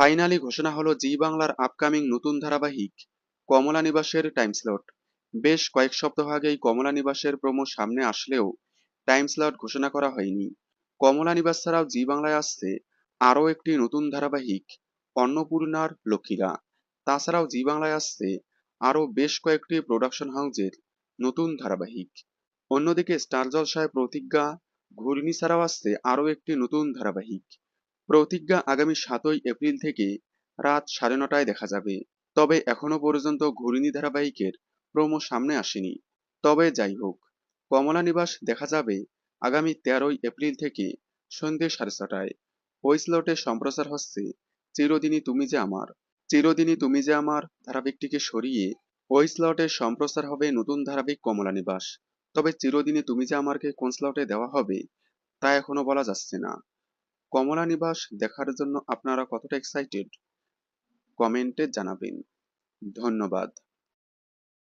Finally ঘোষণা হলো জি বাংলার আপকামিং নতুন ধারাবাহিক কমলা নিবাসের টাইম স্লট। বেশ কয়েক সপ্তাহ আগেই কমলা নিবাসের প্রোমো সামনে আসলেও টাইম স্লট ঘোষণা করা হয়নি। কমলা নিবাস ছাড়াও জি বাংলায় আসছে আরও একটি নতুন ধারাবাহিক অন্নপূর্ণার লক্ষ্মীরা। তাছাড়াও জি বাংলায় আসছে আরও বেশ কয়েকটি প্রোডাকশন হাউসের নতুন ধারাবাহিক। অন্যদিকে স্টার জলসায় প্রতিজ্ঞা, ঘূর্ণি ছাড়াও আসছে আরও একটি নতুন ধারাবাহিক। প্রতিজ্ঞা আগামী ৭ই এপ্রিল থেকে রাত ৯:৩০টায় দেখা যাবে। তবে এখনো পর্যন্ত ঘূর্ণি ধারাবাহিকের প্রোমো সামনে আসেনি। তবে যাই হোক, কমলা নিবাস দেখা যাবে আগামী ১৩ই এপ্রিল থেকে সন্ধ্যে ৬:৩০টায়। ওই স্লটে সম্প্রচার হচ্ছে চিরদিনই তুমি যে আমার। চিরদিনই তুমি যে আমার ধারাবাহিকটিকে সরিয়ে ওই স্লটে সম্প্রচার হবে নতুন ধারাবাহিক কমলা নিবাস। তবে চিরদিনই তুমি যে আমারকে কোন স্লটে দেওয়া হবে তা এখনো বলা যাচ্ছে না। কমলা নিবাস দেখার জন্য আপনারা কতটা এক্সাইটেড কমেন্টে জানাবেন। ধন্যবাদ।